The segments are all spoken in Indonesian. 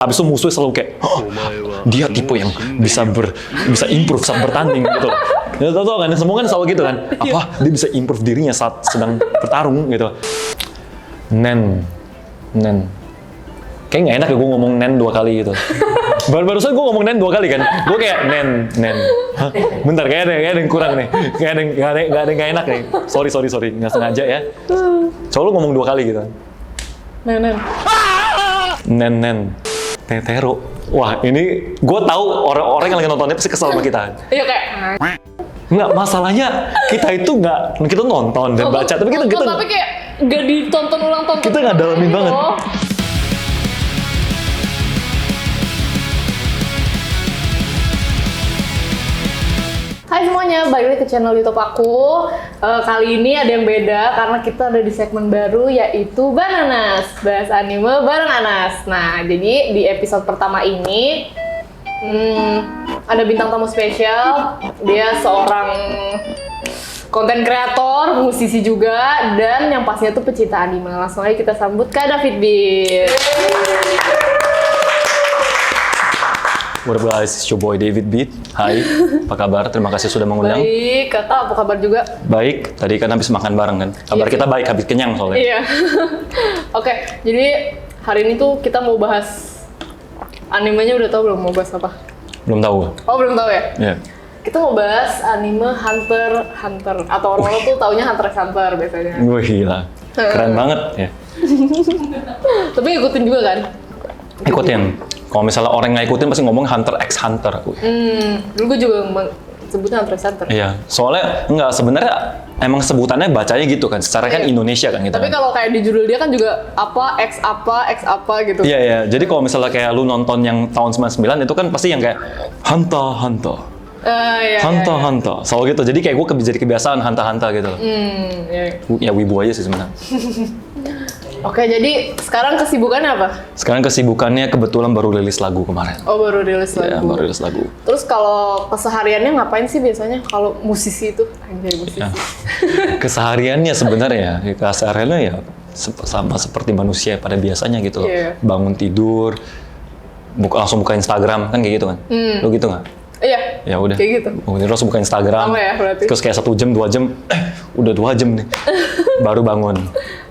Habis itu musuhnya selalu kayak, oh, dia tipe yang bisa improve saat bertanding gitu. Ya, tau kan, semua kan selalu gitu kan. Apa, dia bisa improve dirinya saat sedang bertarung gitu. Nen. Kayak nggak enak ya gue ngomong nen 2 kali gitu. Barusan gue ngomong nen 2 kali kan. Gue kayak nen. Hah? Bentar, kayak ada yang kurang nih. Kayak ada yang nggak enak nih. Sorry. Nggak sengaja ya. Soalnya lu ngomong 2 kali gitu. Nen. Tetero. Wah, ini gue tahu orang-orang yang lagi nontonnya pasti kesel sama kita. Iya kayak. Nggak, masalahnya kita itu kita nonton dan baca, tapi kita tapi kayak nggak ditonton ulang tonton. Kita nggak dalamin banget. Hai semuanya, balik lagi ke channel YouTube aku. Kali ini ada yang beda karena kita ada di segmen baru yaitu Bananas, bahas anime bareng Anas. Nah, jadi di episode pertama ini ada bintang tamu spesial. Dia seorang konten kreator, musisi juga, dan yang pastinya tuh pecinta anime. Langsung aja kita sambut Kak David Beat. What up guys, it's your boy David Beat. Hai, apa kabar? Terima kasih sudah mengundang. Baik, Kakak apa kabar juga? Baik, tadi kan habis makan bareng kan. Kabar kita baik, habis kenyang soalnya. Iya. Oke, jadi hari ini tuh kita mau bahas animenya, udah tahu belum mau bahas apa? Belum tahu. Oh, belum tahu ya? Iya. Kita mau bahas anime Hunter x Hunter, atau orang-orang tuh taunya Hunter x Hunter biasanya. Wih gila, keren banget ya. Tapi ngikutin juga kan? Ikutin. Kalau misalnya orang nggak ikutin pasti ngomong Hunter x Hunter. Dulu gue juga sebutnya Hunter x Hunter. Iya, soalnya nggak sebenarnya emang sebutannya bacanya gitu kan. Secara kan Indonesia kan gitu. Tapi kan. kalau kayak di judul dia kan juga x apa gitu. Iya. Jadi kalau misalnya kayak lu nonton yang tahun 99 itu kan pasti yang kayak Hunter. Hunter. Selalu gitu. Jadi kayak gue jadi kebiasaan Hunter gitu. Iya. Ya wibu aja sih sebenarnya. Oke, jadi sekarang kesibukannya apa? Sekarang kesibukannya kebetulan baru rilis lagu kemarin. Oh, baru rilis lagu. Ya, baru rilis lagu. Terus kalau kesehariannya ngapain sih biasanya kalau musisi itu? Anjay, musisi. Ya. Kesehariannya sebenarnya ya sama seperti manusia pada biasanya gitu loh. Yeah. Bangun tidur, langsung buka Instagram kan kayak gitu kan. Lu gitu nggak? Iya. Ya udah. Kayak gitu. Bangun tidur langsung buka Instagram. Sama ya berarti. Terus kayak 1 jam, 2 jam, udah 2 jam nih. Baru bangun.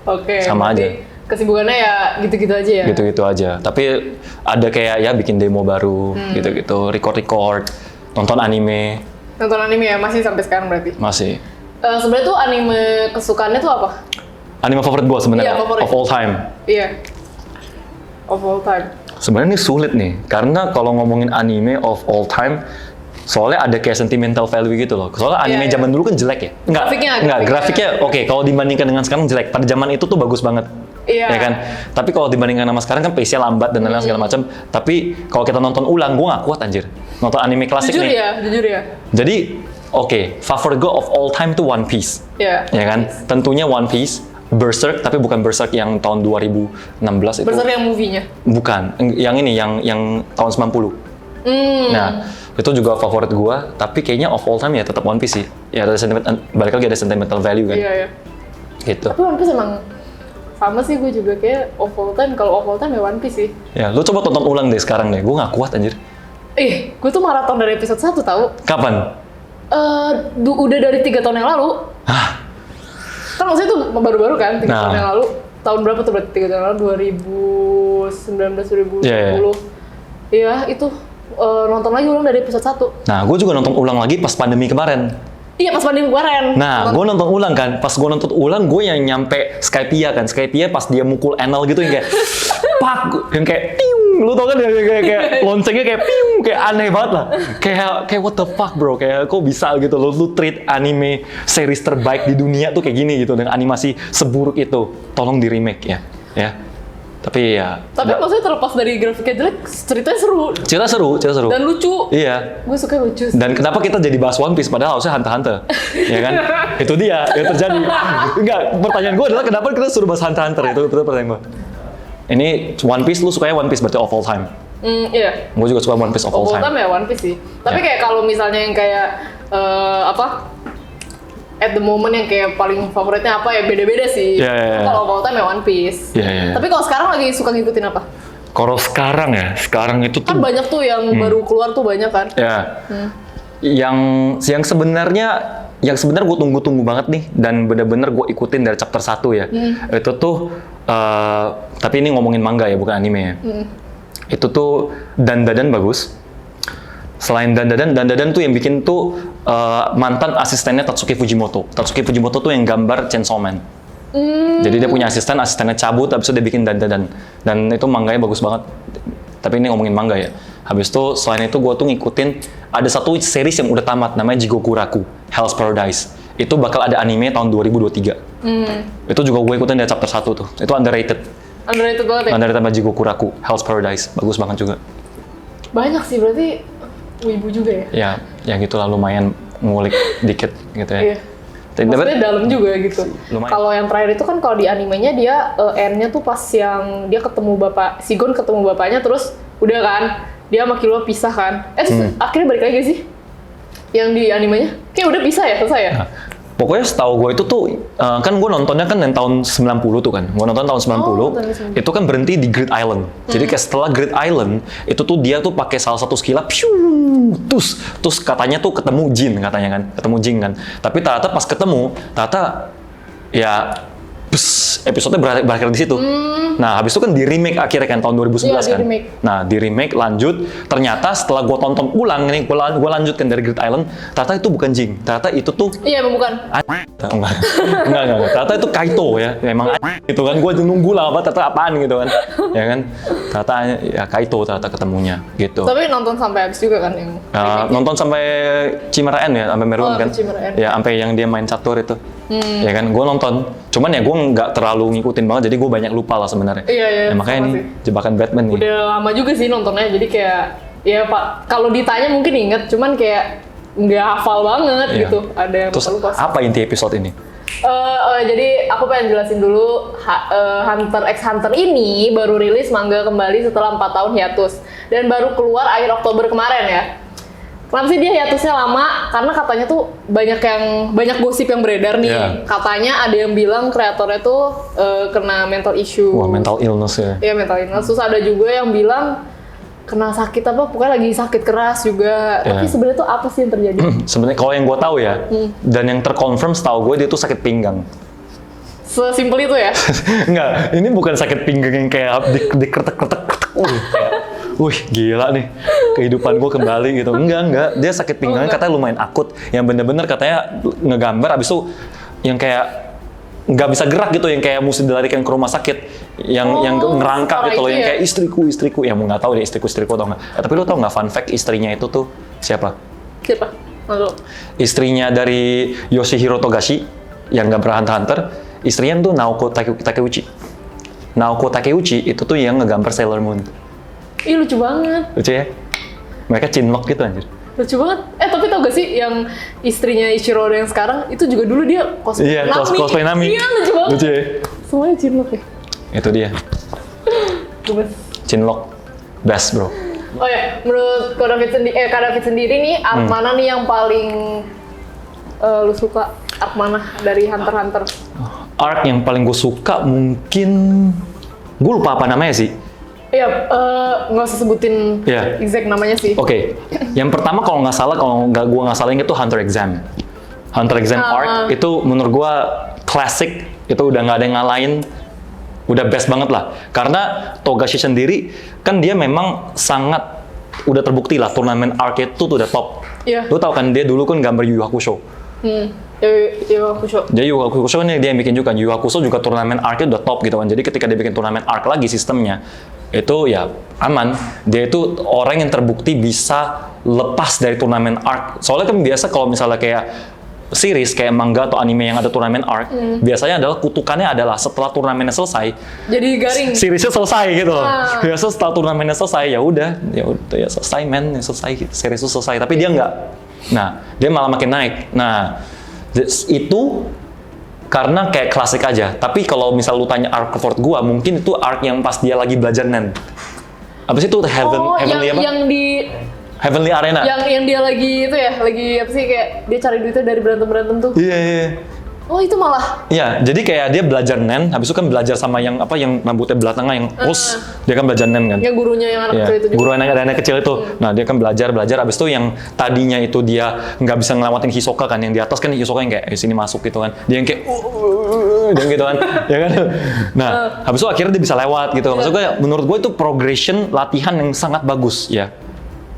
Oke. Sama aja. Kesibukannya ya gitu-gitu aja ya? Gitu-gitu aja. Tapi ada kayak ya bikin demo baru, gitu-gitu. Record, nonton anime. Nonton anime ya? Masih sampai sekarang berarti? Masih. Sebenarnya tuh anime kesukaannya tuh apa? Anime favorit gua sebenarnya, Iya, favorit. of all time. Iya. Of all time. Sebenarnya ini sulit nih, karena kalau ngomongin anime of all time, soalnya ada kayak sentimental value gitu loh. Soalnya anime Iya. zaman dulu kan jelek ya. Grafiknya oke. Kalau dibandingkan dengan sekarang jelek. Pada zaman itu tuh bagus banget. Iya. Ya kan? Tapi kalau dibandingkan sama sekarang kan pace-nya lambat dan lain-lain segala macam. Tapi kalau kita nonton ulang, gue nggak kuat anjir. Nonton anime klasik Jujur nih. Jujur ya. Jadi, favorit gue of all time tuh One Piece. Iya. Ya kan? Tentunya One Piece. Berserk, tapi bukan Berserk yang tahun 2016 itu. Berserk yang movie-nya? Bukan. Yang ini, yang tahun 90. Nah, itu juga favorit gua, tapi kayaknya of all time ya tetap One Piece sih. Ya ada balik lagi ada sentimental value kan. Iya. Gitu. Tapi One Piece emang sama sih, gue juga kayak of all time. Kalau of all time ya One Piece sih. Ya, lu coba tonton ulang deh sekarang deh. Gua nggak kuat anjir. Gue tuh maraton dari episode 1 tahu. Kapan? Udah dari 3 tahun yang lalu. Hah? Kan maksudnya itu baru-baru kan, 3 Nah. tahun yang lalu. Tahun berapa tuh berarti 3 tahun yang lalu? 2019, 2020. Iya, itu nonton lagi ulang dari episode 1. Nah, gue juga nonton ulang lagi pas pandemi kemarin. Iya, pas pandemi kemarin. Nah, gue nonton ulang kan. Pas gue nonton ulang, gue yang nyampe Skypiea kan. Skypiea pas dia mukul Enel gitu yang kayak pak, yang kayak piung. Lu tau kan kayak loncengnya kayak piung, kayak aneh banget lah. Kayak what the fuck bro, kayak kok bisa gitu lu treat anime series terbaik di dunia tuh kayak gini gitu dengan animasi seburuk itu. Tolong di remake ya. Tapi ya. Tapi maksudnya terlepas dari grafiknya jelek, ceritanya seru. Cerita seru. Dan lucu. Iya. Gue suka lucu sih. Dan kenapa kita jadi bahas One Piece padahal harusnya Hunter x Hunter? Ya kan? Itu dia yang terjadi. Enggak, pertanyaan gue adalah kenapa kita suruh bahas Hunter x Hunter? Itu pertanyaan gue. Ini One Piece, lu sukanya One Piece berarti of all time? Iya. Gue juga suka One Piece of all time. Of all time ya One Piece sih. Tapi kayak kalau misalnya yang kayak at the moment yang kayak paling favoritnya apa ya beda-beda sih. Iya. Kalau of all time ya One Piece. Iya. Tapi kalau sekarang lagi suka ngikutin apa? Kalau sekarang itu tuh Kan banyak tuh yang baru keluar tuh banyak kan. ya. Yang sebenarnya gue tunggu-tunggu banget nih dan bener-bener gue ikutin dari chapter 1 ya. Itu tuh tapi ini ngomongin manga ya, bukan anime ya. Itu tuh Dandadan bagus. Selain Dandadan tuh yang bikin tuh mantan asistennya Tatsuki Fujimoto. Tatsuki Fujimoto tuh yang gambar Chainsaw Man. Jadi dia punya asistennya cabut, habis itu dia bikin Dandadan. Dan itu manganya bagus banget. Tapi ini ngomongin manga ya. Habis itu selain itu gue tuh ngikutin ada satu series yang udah tamat namanya Jigokuraku, Hell's Paradise. Itu bakal ada anime tahun 2023. Itu juga gue ikutin dari chapter 1 tuh. Itu underrated. Underrated banget ya? Underrated sama Jigokuraku, Hell's Paradise. Bagus banget juga. Banyak sih, berarti wibu juga ya? Ya gitu lah, lumayan ngulik dikit gitu ya. Iya. Maksudnya dalam juga gitu. Lumayan. Kalau yang terakhir itu kan kalau di animenya dia end-nya tuh pas yang dia ketemu Sigon ketemu bapaknya terus udah kan dia sama Killua pisah kan. Terus akhirnya balik lagi sih. Yang di animenya kayak udah pisah ya, selesai ya. Nah, pokoknya setahu gue itu tuh kan gue nontonnya kan yang tahun 90 tuh kan. Gue nonton tahun 90. Itu kan berhenti di Great Island. Jadi kayak setelah Great Island itu tuh dia tuh pakai salah satu skill terus katanya tuh ketemu Jin katanya kan. Ketemu Jin kan. Tapi ternyata pas ketemu ternyata ya episode-nya berakhir di situ. Nah, habis itu kan di remake akhirnya kan tahun 2011 Iya, kan. Nah, di remake lanjut. Ternyata setelah gue tonton ulang ini, gue lanjutkan dari Great Island. Ternyata itu bukan Jing. Ternyata itu tuh Iya, emang bukan. enggak. Ternyata itu Kaito ya. Emang gitu kan. Gue nunggu lah ternyata apaan gitu kan. Ya kan. Ternyata ya Kaito ternyata ketemunya gitu. Tapi nonton sampai habis juga kan yang Nonton sampai Chimera End ya, sampai Meruem kan. Chimera End. Ya, sampai yang dia main catur itu. Ya kan, gue nonton. Cuman ya gue nggak terlalu ngikutin banget, jadi gue banyak lupa lah sebenarnya. Iya, Ya, makanya sama ini sih. jebakan Batman nih. Udah lama juga sih nontonnya, jadi kayak ya Pak, kalau ditanya mungkin inget, cuman kayak nggak hafal banget Iya. gitu. Ada yang Terus lupa. apa inti episode ini? Jadi aku pengen jelasin dulu Hunter x Hunter ini baru rilis manga kembali setelah 4 tahun hiatus dan baru keluar akhir Oktober kemarin ya. Kenapa sih dia hiatusnya lama? Karena katanya tuh banyak gosip yang beredar nih. Iya. Katanya ada yang bilang kreatornya tuh kena mental issue. Wah, mental illness ya. Iya, mental illness. Terus ada juga yang bilang kena sakit apa, pokoknya lagi sakit keras juga. Iya. Tapi sebenarnya tuh apa sih yang terjadi? Sebenarnya kalau yang gue tahu ya, dan yang terkonfirm setahu gue dia tuh sakit pinggang. Sesimpel itu ya? Enggak, ini bukan sakit pinggang yang kayak dikretek-kretek. Wih, gila nih, kehidupan gue kembali gitu. Enggak, dia sakit pinggang katanya lumayan akut. Yang bener-bener katanya ngegambar, abis itu yang kayak nggak bisa gerak gitu, yang kayak mesti dilarikan ke rumah sakit, yang ngerangkak gitu loh, yang kayak istriku, ya mau nggak tahu deh istriku atau nggak. Tapi lo tau nggak fun fact istrinya itu tuh siapa? Siapa? Lalu. Istrinya dari Yoshihiro Togashi yang nggak Hunter, istrinya tuh Naoko Takeuchi. Naoko Takeuchi itu tuh yang ngegambar Sailor Moon. Ih, lucu banget. Lucu ya? Mereka cinlok gitu anjir. Lucu banget. Tapi tau gak sih yang istrinya Ichiro yang sekarang itu juga dulu dia cosplay Iya, cosplay Nami. Iya, lucu banget. Lucu ya? Semuanya cinlok ya. Itu dia. Gemes. Cinlok. Best, bro. Oh ya, menurut Kak David sendiri nih, arc mana nih yang paling lu suka? Arc mana dari Hunter x Hunter? Arc yang paling gue suka mungkin... Gue lupa apa namanya sih. Iya, nggak usah sebutin Iya. exact namanya sih. Oke. Yang pertama kalau nggak salah, gue nggak salah itu Hunter Exam. Hunter Exam Arc itu menurut gue klasik. Itu udah nggak ada yang ngalahin. Udah best banget lah. Karena Togashi sendiri kan dia memang sangat udah terbukti lah turnamen arc itu tuh udah top. Iya. Lu tau kan dia dulu kan gambar Yu Yu Hakusho. Yu Hakusho. Jadi Yu Yu Hakusho ini dia yang bikin juga. Yu Yu Hakusho juga turnamen arc-nya udah top gitu kan. Jadi ketika dia bikin turnamen arc lagi sistemnya, itu ya aman. Dia itu orang yang terbukti bisa lepas dari turnamen arc. Soalnya kan biasa kalau misalnya kayak series kayak manga atau anime yang ada turnamen arc, biasanya adalah kutukannya adalah setelah turnamennya selesai, Jadi garing. seriesnya selesai gitu loh. Biasa setelah turnamennya selesai ya udah selesai men, ya selesai, series itu selesai. Tapi dia nggak. Nah, dia malah makin naik. Nah, itu karena kayak klasik aja. Tapi kalau misal lu tanya arc favorit gua, mungkin itu arc yang pas dia lagi belajar nen. Apa sih itu Heavenly apa? yang di Heavenly Arena. yang dia lagi itu ya, lagi apa sih kayak dia cari duitnya dari berantem tuh. Iya. Oh itu malah. Iya, jadi kayak dia belajar nen, habis itu kan belajar sama yang rambutnya belah tengah yang dia kan belajar nen kan. Yang gurunya yang anak Iya, kecil itu juga. guru anak kecil itu. Nah, dia kan belajar, habis itu yang tadinya itu dia nggak bisa ngelewatin Hisoka kan, yang di atas kan Hisoka yang kayak sini masuk gitu kan. Dia yang kayak dan gitu kan, ya kan. Nah, habis itu akhirnya dia bisa lewat gitu. Maksud gue, menurut gue itu progression latihan yang sangat bagus ya.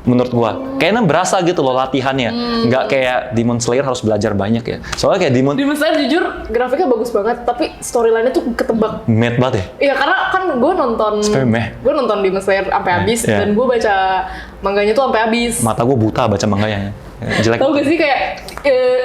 Menurut gua, kayaknya berasa gitu loh latihannya, nggak kayak Demon Slayer harus belajar banyak ya. Soalnya kayak Demon Slayer jujur grafiknya bagus banget, tapi storyline-nya tuh ketebak. mad banget ya. Iya karena kan gue nonton Demon Slayer sampai habis dan gue baca manganya tuh sampai habis. Mata gua buta baca manganya. Jelek. Tau gak sih kayak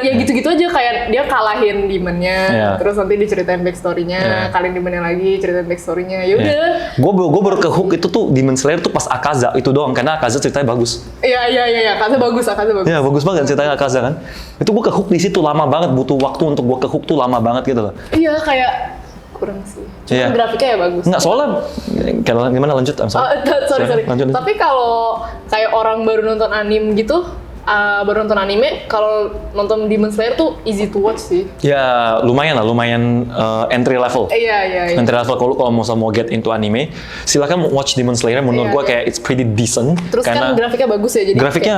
ya gitu-gitu aja, kayak dia kalahin demonnya, terus nanti diceritain backstory-nya, kalahin demonnya lagi, ceritain backstory-nya. Ya udah. Gue baru ke hook itu tuh Demon Slayer tuh pas Akaza itu doang, karena Akaza ceritanya bagus. Iya, Akaza bagus. Iya, bagus banget ceritanya Akaza kan. Itu gue ke hook di situ lama banget, butuh waktu untuk gue ke hook tuh lama banget gitu loh. Iya, kayak kurang sih. Cuma grafiknya ya bagus. Enggak, soalnya gimana lanjut? Sorry. Lanjut. Tapi kalau kayak orang baru nonton anime gitu, baru nonton anime, kalau nonton Demon Slayer tuh easy to watch sih. Ya lumayan entry level. Iya. Entry level kalau mau get into anime, silakan watch Demon Slayer. Menurut gua kayak it's pretty decent. Terus karena kan grafiknya bagus ya, jadi grafiknya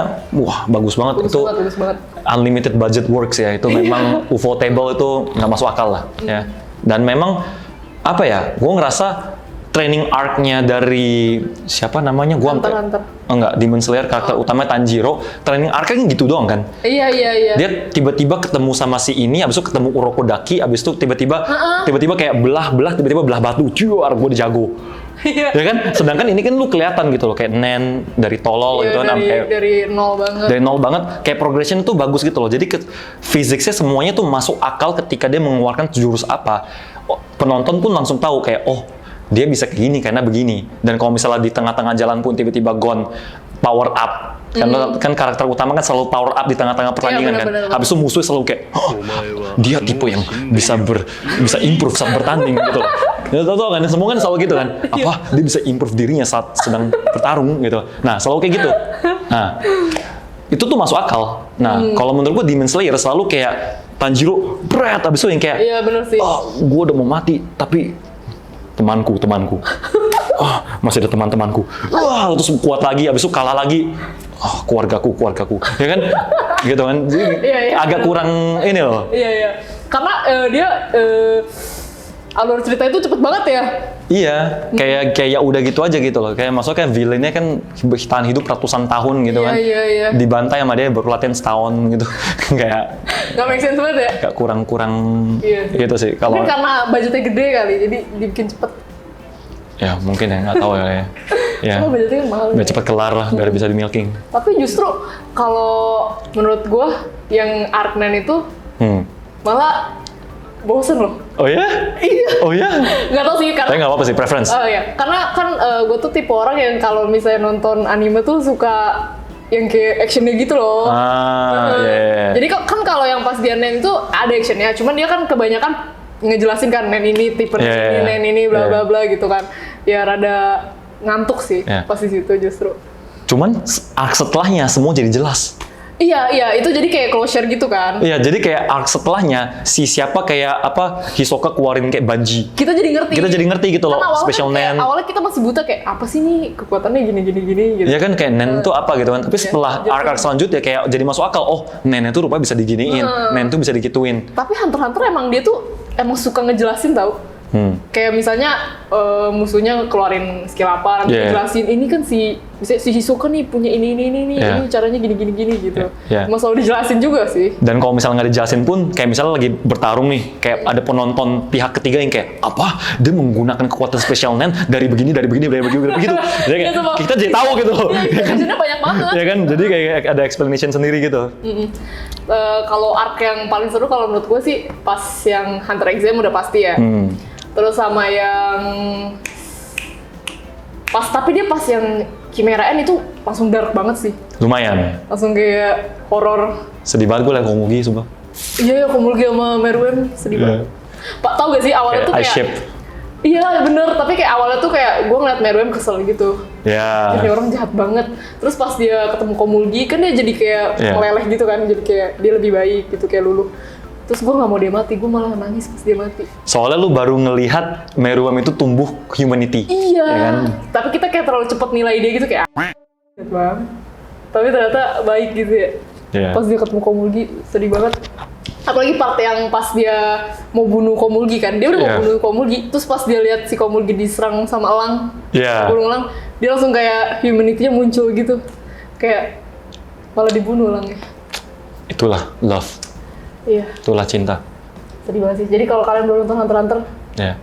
bagus banget. Bagus banget. Unlimited budget works ya. Itu memang Ufotable itu nggak masuk akal lah ya. Dan memang apa ya? Gua ngerasa training arc-nya dari siapa namanya? Hunter. Enggak, Demon Slayer karakter utamanya Tanjiro, training arc-nya gitu doang kan? Iya. Dia tiba-tiba ketemu sama si ini, abis itu ketemu Urokodaki, abis itu tiba-tiba kayak belah batu, cuar gue dijago. Iya. Ya kan? Sedangkan ini kan lu kelihatan gitu loh, kayak Nen dari tolol gitu kan, dari nol banget. Dari nol banget, kayak progression tuh bagus gitu loh. Jadi physicsnya semuanya tuh masuk akal ketika dia mengeluarkan jurus apa. Penonton pun langsung tahu kayak dia bisa kayak gini karena begini. Dan kalau misalnya di tengah-tengah jalan pun tiba-tiba Gon power up, karena kan karakter utama kan selalu power up di tengah-tengah pertandingan kan. Habis itu musuhnya selalu kayak, dia tipe yang bisa improve saat bertanding gitu. Ya tau kan, semua kan selalu gitu kan. Dia bisa improve dirinya saat sedang bertarung gitu. Nah, selalu kayak gitu. Nah, itu tuh masuk akal. Nah, kalau menurut gue Demon Slayer selalu kayak Tanjiro berat, abis itu yang kayak, iya bener sih. Gue udah mau mati, tapi temanku. Masih ada teman-temanku. Terus kuat lagi, habis itu kalah lagi. Keluargaku. Ya kan? Gitu kan. Jadi agak kurang ini loh. Iya. Karena dia alur cerita itu cepet banget ya. Iya, kayak ya udah gitu aja gitu loh. Kayak maksudnya kayak villainnya kan bertahan hidup ratusan tahun gitu kan. Iya. Dibantai sama dia baru latihan setahun gitu. Kayak nggak make sense banget ya? Kayak kurang gitu sih. Mungkin karena budgetnya gede kali, jadi dibikin cepet. Ya mungkin ya, nggak tahu ya. Cuma budgetnya kan mahal. Biar cepet kelar lah, biar bisa di milking. Tapi justru kalau menurut gue yang Arknan itu malah bosen loh. Oh ya? Iya. Oh ya? Nggak tahu sih, karena tapi nggak apa-apa sih, preference. Oh iya, karena kan gue tuh tipe orang yang kalau misalnya nonton anime tuh suka yang kayak actionnya gitu loh. Yeah. Jadi kan kalau yang pas dia Nen itu ada actionnya, cuman dia kan kebanyakan ngejelasin kan Nen ini tipe Nen ini bla bla bla gitu kan. Ya rada ngantuk sih pas di situ justru. Cuman arc setelahnya semua jadi jelas. Iya, itu jadi kayak closure gitu kan. Iya, jadi kayak arc setelahnya siapa kayak Hisoka keluarin kayak Banji. Kita jadi ngerti gitu loh, kan special Nen. Awalnya kita masih buta kayak apa sih nih kekuatannya gini gitu. Iya kan kayak Nen itu apa gitu kan. Tapi setelah arc selanjutnya kayak jadi masuk akal. Nen itu rupanya bisa diginiin. Nen itu bisa digituin. Tapi Hunter x Hunter emang dia tuh emang suka ngejelasin tau. Kayak misalnya musuhnya keluarin skill apa, nanti jelasin ini kan si Hisoka nih punya ini caranya gini gitu. Emang selalu dijelasin juga sih. Dan kalau misalnya nggak dijelasin pun, kayak misalnya lagi bertarung nih, kayak ada penonton pihak ketiga yang kayak dia menggunakan kekuatan special Nen dari begini begitu. Jadi kita jadi tahu gitu loh. Explanationnya banyak banget. Ya kan, jadi kayak ada explanation sendiri gitu. Kalau arc yang paling seru kalau menurut gue sih pas yang Hunter x Hunter udah pasti ya. Terus sama yang tapi dia pas yang Chimera N itu langsung dark banget sih. Lumayan. Langsung kayak horor. Sedih banget gue liat Komugi sumpah. Iya, Komugi sama Meruem sedih banget. Pak tau gak sih awalnya tuh kayak iya bener, tapi kayak awalnya tuh kayak gue ngeliat Meruem kesel gitu. Jadi orang jahat banget. Terus pas dia ketemu Komugi kan dia jadi kayak meleleh gitu kan, jadi kayak dia lebih baik gitu kayak luluh. Terus gue nggak mau dia mati, gue malah nangis pas dia mati. Soalnya lu baru ngelihat Meruem itu tumbuh humanity. Iya. Ya kan? Tapi kita kayak terlalu cepet nilai dia gitu kayak bang. Tapi ternyata baik gitu ya. Iya. Pas dia ketemu Komulgi sedih banget. Apalagi part yang pas dia mau bunuh Komulgi kan, dia udah mau bunuh Komulgi. Terus pas dia lihat si Komulgi diserang sama elang, burung elang, dia langsung kayak humanity-nya muncul gitu. Kayak malah dibunuh elangnya. Itulah love. Iya. Itulah cinta. Sedih banget sih. Jadi kalau kalian belum nonton Hunter x Hunter,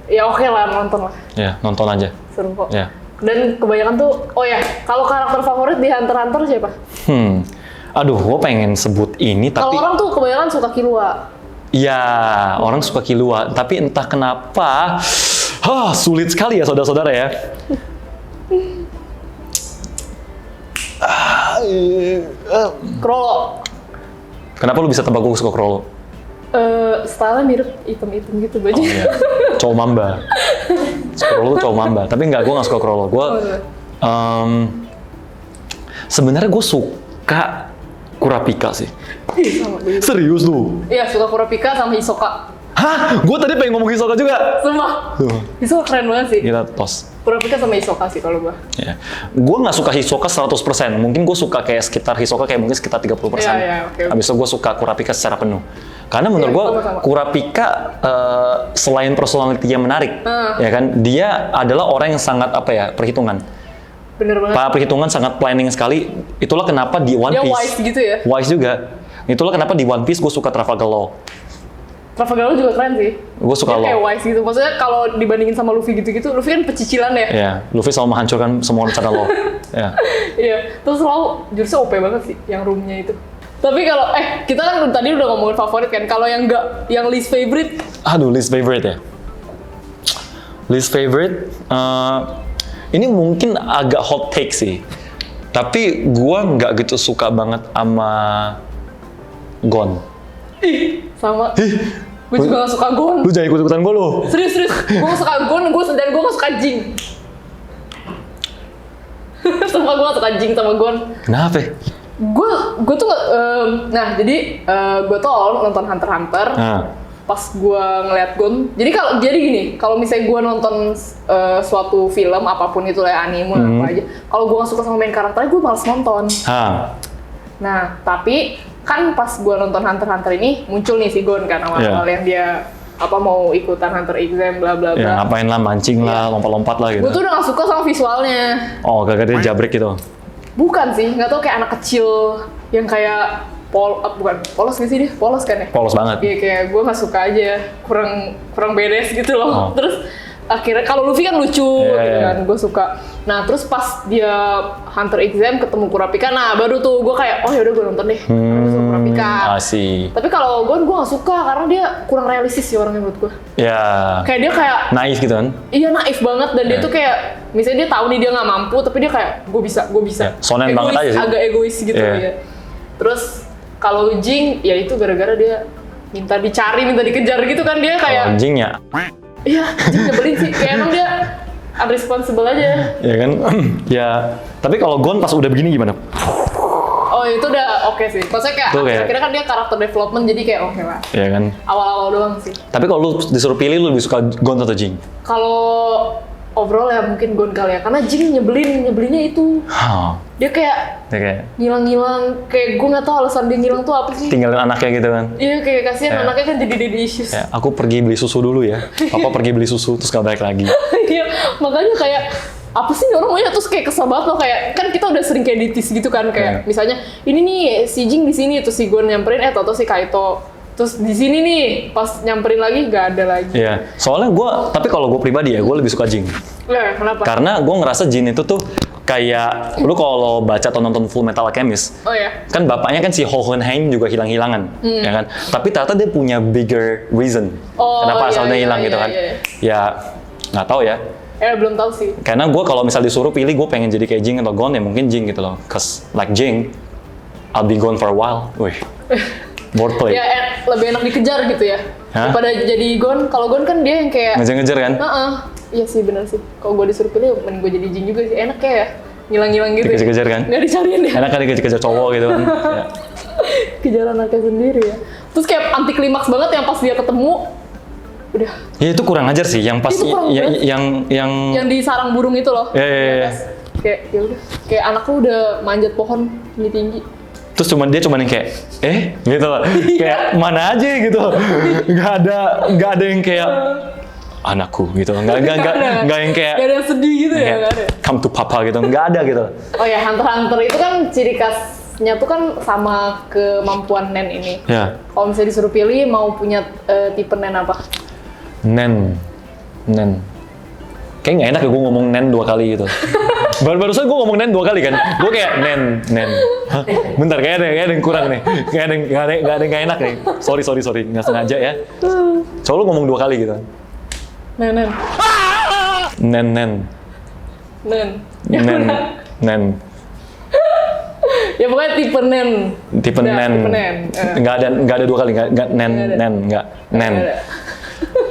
ya oke lah nonton lah. Ya, nonton aja. Seru kok. Ya. Dan kebanyakan tuh, oh ya, kalau karakter favorit di Hunter x Hunter siapa? Aduh, gue pengen sebut ini tapi... Kalau orang tuh kebanyakan suka Killua. Iya, orang suka Killua. Tapi entah kenapa, sulit sekali ya saudara-saudara ya. Chrollo. Kenapa lu bisa tebak gue suka Chrollo? Style-nya mirip item-item gitu baju. Oh, iya. Cowok mamba. Chrollo tuh cowok mamba. Tapi enggak, gue nggak suka Chrollo. Gue sebenarnya gue suka Kurapika sih. Sama begitu. Serius lu? Iya, suka Kurapika sama Hisoka. Hah? Gue tadi pengen ngomong Hisoka juga. Sumpah. Hisoka keren banget sih. Gila, tos. Kurapika sama Hisoka sih kalau gua. Ya. Gue nggak suka Hisoka 100%. Mungkin gue suka kayak sekitar Hisoka kayak mungkin sekitar 30%. Iya, Habis itu gue suka Kurapika secara penuh. Karena menurut gue sama-sama. Kurapika selain personality yang menarik, ya kan, dia adalah orang yang sangat perhitungan. Bener banget. Perhitungan sangat planning sekali. Itulah kenapa di One Dia Piece. wise gitu ya. Wise juga. Itulah kenapa di One Piece gue suka Trafalgar Law. Trafalgar Law juga keren sih. Gue suka dia kayak Law. wise gitu. Maksudnya kalau dibandingin sama Luffy gitu-gitu, Luffy kan pecicilan ya. Ya, Luffy selalu menghancurkan semua rencana Law. Ya. Iya. Terus Law jurusnya OP banget sih, yang roomnya itu. Tapi kalau kita kan tadi udah ngomongin favorit kan. Kalau yang enggak, yang least favorite. Aduh, least favorite ya. Least favorite, ini mungkin agak hot take sih. Tapi gue nggak gitu suka banget sama Gon. Ih, sama. Gue juga gak suka Gon. Lu jangan ikut-ikutan gue lu. Serius. Gue gak suka Gon, dan gue gak suka Jing. Sumpah gue gak suka Jing sama Gon. Kenapa? Gue tuh nah jadi gue tuh awal nonton Hunter x Hunter. Pas gue ngeliat Gon, jadi gini, kalau misalnya gue nonton suatu film apapun itu lah, anime apa aja, kalau gue gak suka sama main karakternya, gue males nonton. Nah, tapi kan pas gue nonton Hunter x Hunter ini muncul nih si Gon kan awal-awal yang dia mau ikutan Hunter exam bla bla bla. Ya ngapain lah, mancing lah, lompat-lompat lah gitu. Gue tuh udah gak suka sama visualnya. Oh, gara-gara dia jabrek gitu. Bukan sih, nggak tau, kayak anak kecil yang kayak bukan polos nggak sih dia? Polos kan ya? Polos banget. Iya, kayak gue nggak suka aja, kurang beres gitu loh. Terus akhirnya kalau Luffy kan lucu, gitu kan, gue suka. Nah terus pas dia Hunter exam ketemu Kurapika, nah baru tuh gue kayak oh yaudah gue nonton deh, gue suka Kurapika. Asik. Tapi kalau gue nggak suka karena dia kurang realistis sih orangnya menurut gue. Ya. Kayak dia kayak naif gitu kan? Iya, naif banget, dan dia tuh kayak misalnya dia tahu nih dia nggak mampu, tapi dia kayak gue bisa. Sonen banget aja sih. Agak egois gitu ya. Terus kalau Jing, ya itu gara-gara dia minta dicari, minta dikejar gitu kan, dia kayak Jing ya? iya, Jing nyebelin sih, kayak emang dia unresponsible aja. Ya kan? Ya, tapi kalau Gon pas udah begini gimana? Oh itu udah oke sih, maksudnya kayak akhirnya kan dia karakter development, jadi kayak oke lah. Iya kan? Awal-awal doang sih. Tapi kalau lu disuruh pilih, lu lebih suka Gon atau Jing? Kalau overall ya mungkin Gon kali ya, karena Jing nyebelinnya itu. Dia kayak ngilang-ngilang, kayak gue nggak tahu alasan dia ngilang tuh apa sih. Tinggalin anaknya gitu kan. Iya, kayak kasihan anaknya kan jadi daddy issues. Ya, aku pergi beli susu dulu ya. Papa pergi beli susu terus gak balik lagi. Iya, makanya kayak apa sih orang maunya, terus kayak kesel banget loh, kayak kan kita udah sering kayak ditis gitu kan, kayak misalnya ini nih si Jing di sini, terus si Gon nyamperin, atau si Kaito terus di sini nih pas nyamperin lagi nggak ada lagi. Iya, soalnya tapi kalau gue pribadi ya, gue lebih suka Jing. Kenapa? Karena gue ngerasa Jin itu tuh kayak, lu kalau baca atau nonton Full Metal Alchemist, kan bapaknya kan si Hohenheim juga hilang-hilangan, ya kan? Tapi ternyata dia punya bigger reason kenapa asalnya hilang gitu kan. Ya, nggak tahu ya. Belum tahu sih. Karena gue kalau misal disuruh pilih, gue pengen jadi kayak Jing atau Gon, ya mungkin Jing gitu loh. Cause like Jing, I'll be gone for a while. Wih, wordplay. Ya lebih enak dikejar gitu ya. Daripada jadi Gon. Kalau Gon kan dia yang kayak ngejar-ngejar kan? Iya sih, benar sih. Kalau gue disuruh pilih, mending gue jadi Jing juga sih. Enak kayak ngilang-ngilang gitu. Dikejar-kejar kan? Nggak dicariin ya. Enak kan dikejar-kejar cowok gitu kan? Ya. Kejar anaknya sendiri ya. Terus kayak anti klimaks banget yang pas dia ketemu, udah. Ya itu kurang ajar sih, yang pas Itu kurang banget. yang Yang di sarang burung itu loh. Ya, ya, ya. Di atas. Kayak ya udah, kayak anak lu udah manjat pohon tinggi-tinggi. terus dia cuman yang kayak gitu loh. Kayak mana aja gitu. Nggak ada yang kayak anakku gitu. Nggak yang kayak Gak ada yang sedih gitu ya, kayak, gak ada. come to papa gitu. Nggak ada gitu. Oh ya, Hunter x Hunter itu kan ciri khasnya tuh kan sama kemampuan Nen ini. Ya, Kalau misalnya disuruh pilih mau punya tipe Nen apa? Nen. Kayak nggak enak ya gue ngomong Nen 2 kali gitu. Barusan gue ngomong Nen 2 kali kan. Gue kayak Nen. Hah? Bentar, kayak ada yang kurang nih. Kayak ada yang nggak enak nih. Sorry. Nggak sengaja ya. Soalnya lu ngomong 2 kali gitu. Nen. Nen. Ya pokoknya tipe Nen. Tipe Udah, Nen. tipe Nen. Nggak ada 2 kali. Nggak Nen. Nggak Nen. Nggak ada.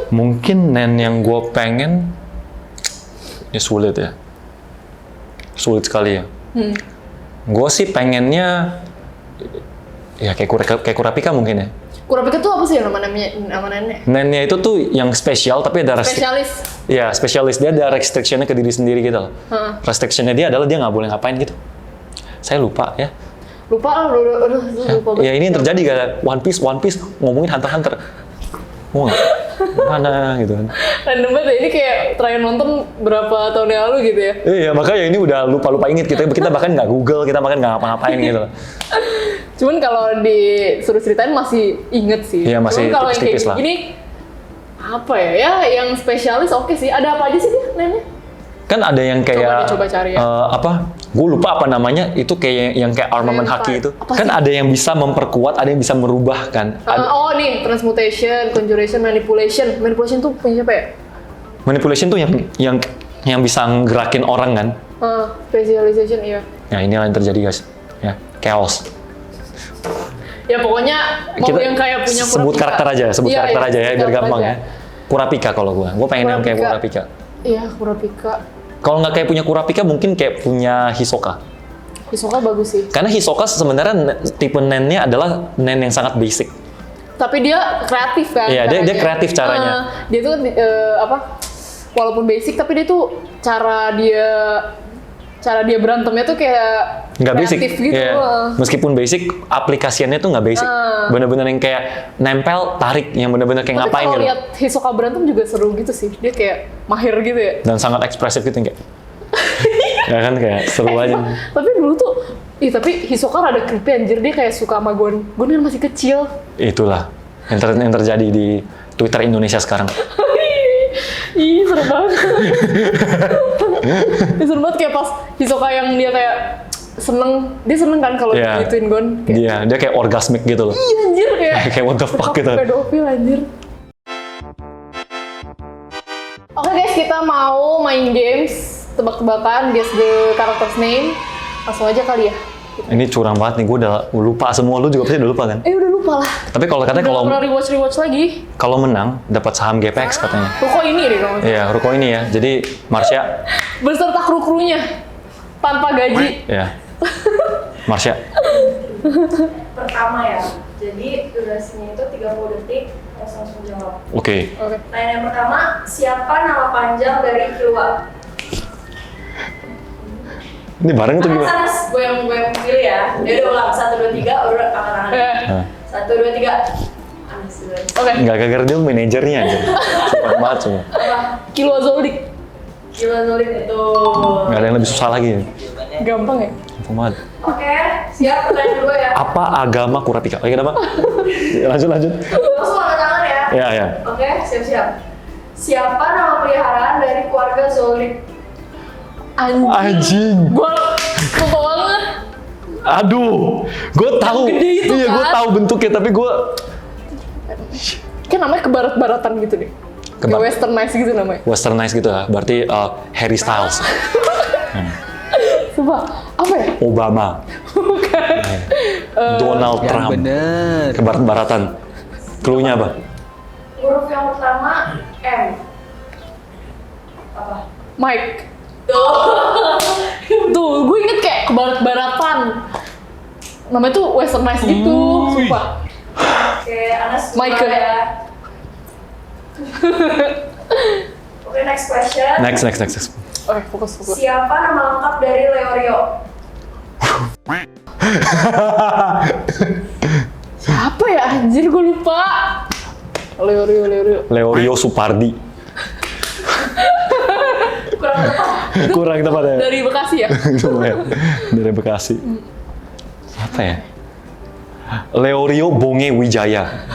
Mungkin Nen yang gue pengen ini sulit ya. Sulit sekali ya. Gue sih pengennya ya kayak Kurapika mungkin ya. Kurapika tuh apa sih nama nennya? Nennya itu tuh yang spesial tapi ada Spesialis. Ya, spesialis dia ada restriction-nya ke diri sendiri gitu loh. Restriction-nya dia adalah dia nggak boleh ngapain gitu. Saya lupa ya. Lupa banget. Ya ini yang terjadi kan One Piece ngomongin Hunter x Hunter. Mau nggak? Mana gitu kan. Random banget ya, ini kayak terakhir nonton berapa tahun yang lalu gitu ya. Iya, makanya ini udah lupa inget kita bahkan nggak Google, kita bahkan nggak ngapa-ngapain gitu loh. Cuman kalau disuruh ceritain masih inget sih. Iya, masih Cuman kalau yang kayak tipis-tipis lah. gini, apa ya? Ya yang spesialis oke sih. Ada apa aja sih dia nennya? Kan ada yang kayak Coba cari ya. gue lupa apa namanya, itu kayak yang kayak armament Mental. haki itu. Apa Kan sih? ada yang bisa memperkuat, ada yang bisa merubah kan. Oh nih, transmutation, conjuration, manipulation. Manipulation tuh punya siapa ya? Manipulation tuh yang bisa ngerakin orang kan. Specialization, iya. Ya inilah yang terjadi guys. Ya, chaos. Ya pokoknya mau Kita yang kayak punya sebut Kurapika. karakter aja, Iya, ya biar sebut gampang aja. ya. Kurapika kalau gue pengen yang kayak Kurapika. Iya, Kurapika. Kalau nggak kayak punya Kurapika, mungkin kayak punya Hisoka. Hisoka bagus sih. Karena Hisoka sebenarnya tipe nennya adalah nen yang sangat basic. Tapi dia kreatif kan? Iya, dia caranya. kreatif caranya. Dia tuh walaupun basic tapi dia tuh cara dia berantemnya tuh kayak Nggak basic. kreatif gitu. Iya. Meskipun basic, aplikasiannya tuh nggak basic. Bener-bener yang kayak nempel, tarik, yang bener-bener kayak Tapi ngapain kalau gitu. lihat Hisoka berantem juga seru gitu sih. Dia kayak mahir gitu ya. Dan sangat ekspresif gitu yang kayak. Ya kan kayak seru aja. Tapi dulu tuh, tapi Hisoka rada creepy anjir. Dia kayak suka sama Gon. Gon kan masih kecil. Itulah yang terjadi di Twitter Indonesia sekarang. Ih, serem banget. Serem banget kayak pas Hisoka yang dia kayak dia seneng kan kalau Iya. digituin Gon. Kayak, Dia kayak orgasmik gitu loh. Iya anjir kayak Kayak what the fuck gitu. pedofil anjir. Oke guys, kita mau main games tebak-tebakan, guess the character's name. Langsung aja kali ya. Ini curang banget nih, gue udah lupa semua, lu juga pasti udah lupa kan? Udah lupa lah. Tapi kalau katanya Udah pernah rewatch lagi. kalau menang dapat saham GPX katanya. Ruko ini deh kalau nggak salah. Iya, ruko ini ya. Jadi Marsha, Beserta kru-krunya. Tanpa gaji. ya. Marsha, Pertama ya, jadi durasinya itu 30 detik, harus langsung jawab. oke. Oke. Pertanyaan yang pertama, siapa nama panjang dari Killua? Ini bareng tuh gimana? Sanas, gue yang pilih ya. Ya udah ulang, 1, 2, 3, udah angkat tangan. Nah, 1, 2, 3. Anas, duluan. Oke. nggak gara-gara dia manajernya aja. Cepat banget semua. Apa? Kilo Zoldyck. Killua Zoldyck itu. Nggak ada yang lebih susah lagi. Gampang ya? Gampang banget. Oke, siap pertanyaan kedua ya. Apa agama Kurapika? Oke, kenapa? lanjut. Langsung angkat tangan ya. Ya. Oke, siap-siap. Siapa nama peliharaan dari keluarga Zoldyck? Anjing. Gua lupa banget. Aduh, gue tahu. gede itu Iya, gue kan? tahu bentuknya, tapi gue Kan namanya kebarat-baratan gitu deh. Kayak westernized gitu namanya. westernized gitu ya. Berarti Harry Styles, Coba, apa ya? Obama, Bukan. Donald Yang Trump. bener. Kebarat-baratan. Clue-nya apa? Huruf yang pertama M. Apa? Mike. Tuh. Tuh, gue inget kayak kebarat-baratan. Namanya tuh westernized gitu, sumpah. Oke, Anas dua Michael. ya. Oke, next question. Next. Oh, fokus. Siapa nama lengkap dari Leorio? Siapa ya? Anjir, gue lupa. Leorio. Leorio Supardi. Kurang tepat. Kurang tepat ya. Dari Bekasi ya? Lumayan. Dari Bekasi. Apa ya? Leorio Bonge Wijaya.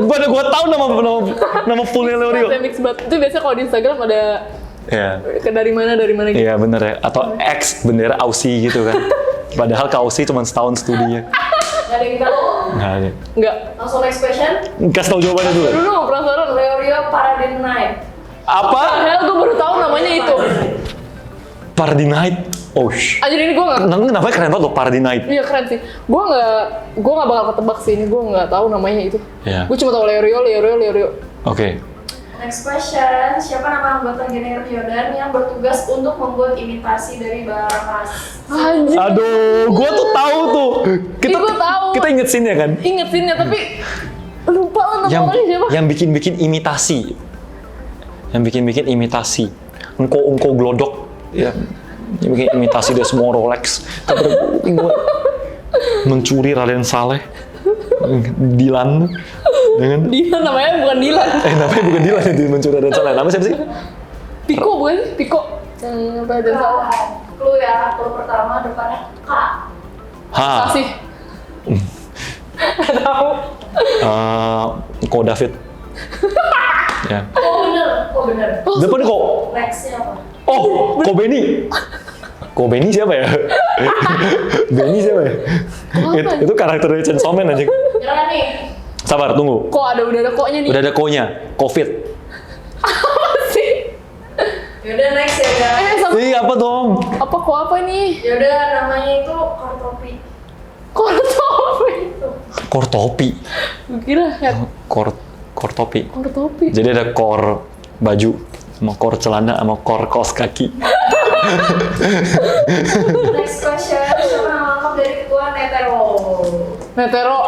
Gua tahu nama fullnya Leorio. Mix banget. Itu biasa kalau di Instagram ada Iya. dari mana gitu. Iya bener ya. Atau X bendera Aussie gitu kan. Padahal ke Aussie cuma setahun studinya. Gak ada yang tahu. Nggak ada. Enggak. Langsung next question. Kasih tau jawabannya dulu. Dulu penasaran. Leorio Paradise. Apa? Padahal gue baru tahu namanya itu. Party Night. Oh Anjir, ini gue nggak. namanya keren banget loh, Party Night. Iya, keren sih. Gue nggak bakal ketebak sih ini. Gue nggak tahu namanya itu. Iya. Gue cuma tahu Leorio. Oke. Next question. Siapa nama anggota General Jordan yang bertugas untuk membuat imitasi dari Barakas? Anjir. Aduh, gua tuh tahu tuh. Iya, gua tahu. Kita inget scene ya kan? Ingat sini tapi lupa lah nama Yang orangnya siapa. bikin imitasi. Yang bikin imitasi. Engko glodok. Ya. Yang bikin imitasi dia semua Rolex. Tapi gua mencuri Raden Saleh. Dilan. Dengan Dilan namanya bukan Dilan. namanya bukan Dilan itu mencuri Raden Saleh. Namanya siapa sih? Piko bukan sih? Piko. Yang apa ada salah? Clue ya. Clue pertama depannya K. Kasih. Nggak tahu. Ko David. Ya. Oh bener. Depan kok. Nextnya apa? Oh, Ko Benny. Ko Benny siapa ya? Benny siapa ya? Itu karakternya Chainsaw Man aja. Nyerah nih. Sabar, tunggu. Kok udah ada koknya nih. Udah ada ko-nya. Covid. Apa sih? Yaudah next ya guys. Sama Ih, apa dong? apa kok apa nih? Yaudah namanya itu Kortopi. Kok topi? Kor topi. Gue kira head Kor topi. topi. Jadi ada kor baju, sama kor celana, sama kor kaos kaki. Next question. Siapa nama lengkap dari ketua Netero? Netero.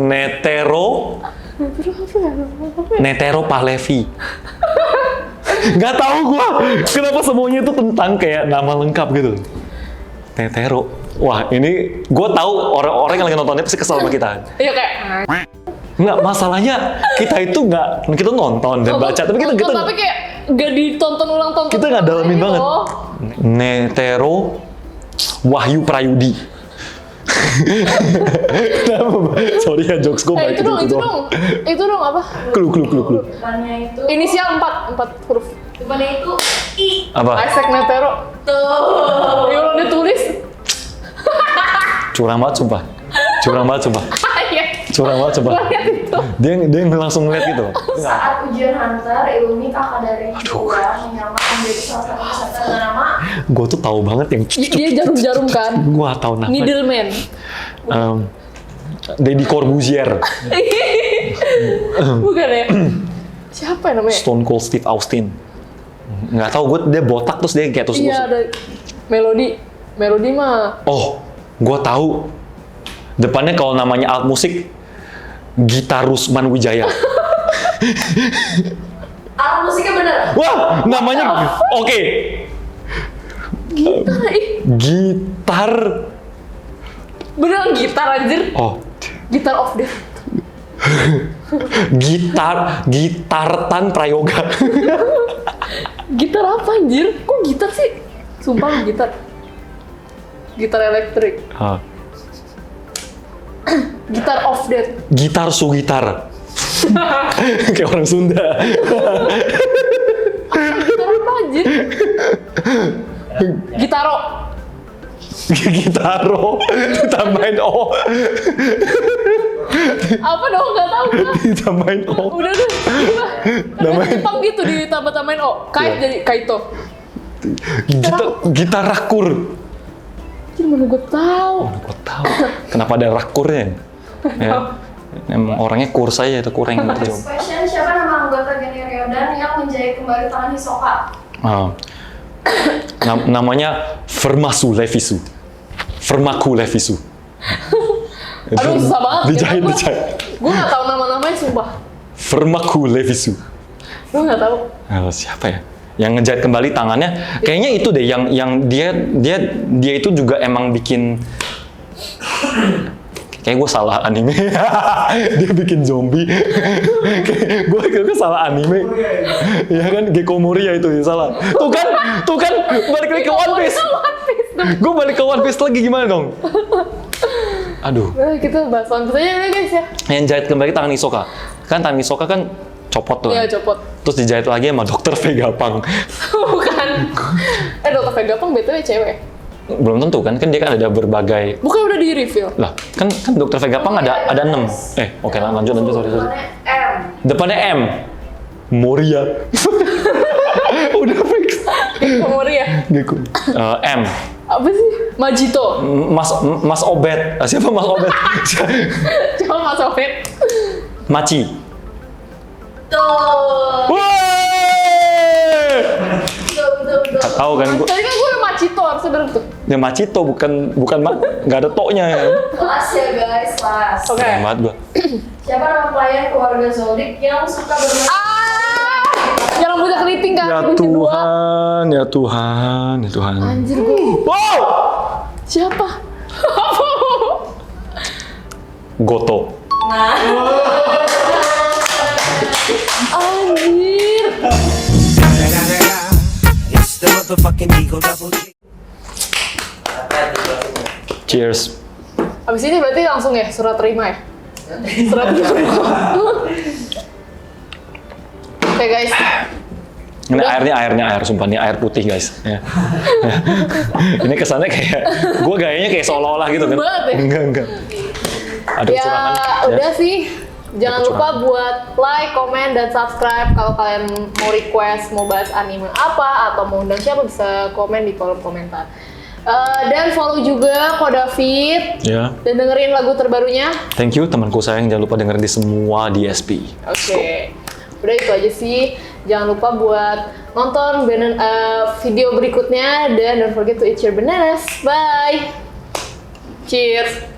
Netero Netero apa ya? Netero Pahlevi. Nggak tahu gua kenapa semuanya itu tentang kayak nama lengkap gitu. Netero. Wah, ini gua tahu orang-orang yang lagi nontonnya pasti kesel sama kita. Iya kayak. Nggak, masalahnya kita itu kita nonton dan baca, tapi kita tapi kayak nggak ditonton ulang tonton. kita nggak dalamin banget. loh. Netero Wahyu Prayudi. Kenapa? Sorry ya, jokes gue baik Itu dong apa? Clue. Depannya itu. Inisial 4 huruf. Depannya itu I. Apa? Isaac Netero. Tuh. Ya udah ditulis. Curang banget sumpah. Iya. Curang banget coba. Gua liat itu. Dia langsung ngeliat gitu. Saat ujian Hunter, Ilumi kakak dari Hua menyamar menjadi salah satu peserta dengan nama Gue tuh tahu banget yang Dia jarum-jarum kan. Gue tahu namanya. Needleman. Deddy Corbuzier, Bukan ya? Siapa ya namanya? Stone Cold Steve Austin. Nggak tahu gue, dia botak terus dia kayak tusuk. Iya ada Melody mah. Oh, gue tahu. Depannya kalau namanya alat musik, Gitar Rusman Wijaya. alat musiknya bener. Wah, namanya oke. Gitar Gitar. Beneran gitar anjir. Oh, Gitar of Death. Gitartan Prayoga. Gitar apa anjir? Kok gitar sih? Sumpah gitar. Gitar elektrik. Gitar of Death. Gitar Sugitar. Kayak orang Sunda. Gitar apa anjir? Gitaro. Gitaro. Ditambahin O. Apa dong? Gak tau gue. Ditambahin O. Udah deh. Namanya Jepang gitu ditambah-tambahin O. Kait Iya. jadi Kaito. Gitar rakur. Jadi mana gue tahu. Gue tahu. Kenapa ada rakurnya? Ya. Emang orangnya kur saya itu kurang yang Next question, siapa nama anggota Genya Ryodan yang menjahit kembali tangan Hisoka? Namanya Vermaku Levisu. Aduh, susah banget. Dijahit. Gue nggak tahu nama-namanya, sumpah. Vermaku Levisu. Gue nggak tahu. Siapa ya? Yang ngejahit kembali tangannya. Kayaknya itu deh yang dia itu juga emang bikin. Kayak gue salah anime. Dia bikin zombie. Gue salah anime. Ya kan, Gecko Moria itu salah. Tuh kan, balik lagi ke One Piece. Gue balik ke One Piece lagi, gimana dong? Aduh. Kita bahas One Piece aja deh guys ya. Yang jahit kembali tangan Hisoka. Kan tangan Hisoka kan copot tuh. Iya, copot. Terus dijahit lagi sama Dr. Vegapunk. Bukan. Dr. Vegapunk BTW cewek. Belum tentu kan dia kan ada berbagai. Bukan udah di reveal. Lah, kan Dr. Vegapunk ada 6. Oke lah, lanjut sorry. Depannya M. Depannya M. Moria. Udah fix. Moria. Gecko. M. Apa sih? Majito. Mas Obed. Siapa Mas Obed? Coba Mas Obed. Maci. Tuh. Betul. Tahu kan gue. Tadi kan gue udah Machito, harusnya bener tuh. Ya Macito bukan nggak ada toknya. Kelas ya guys, kelas. Oke. Keren banget gue. Siapa nama pelayan keluarga Zoldyck yang suka bermain? Yang rambutnya keriting kan? Ya rambutnya dua. Tuhan. Anjir gue. Wow. Siapa? Goto. Nah. Anjir. It's the motherfucking Eagle Double G. Cheers. Abis ini berarti langsung ya surat terima ya? Surat terima. Oke guys. Ini air, sumpah ini air putih guys. Ya. Ini kesannya kayak, gue gayanya kayak seolah-olah gitu kan. Banget ya? Enggak. Ada Ya kecurangan. udah sih. Jangan Ada lupa buat like, komen, dan subscribe. Kalau kalian mau request, mau bahas anime apa, atau mau undang siapa, bisa komen di kolom komentar. Dan follow juga Ko David. Ya. Dan dengerin lagu terbarunya. Thank you temanku sayang, jangan lupa dengerin di semua DSP. Oke. Udah itu aja sih. Jangan lupa buat nonton video berikutnya. Dan don't forget to eat your bananas. Bye. Cheers.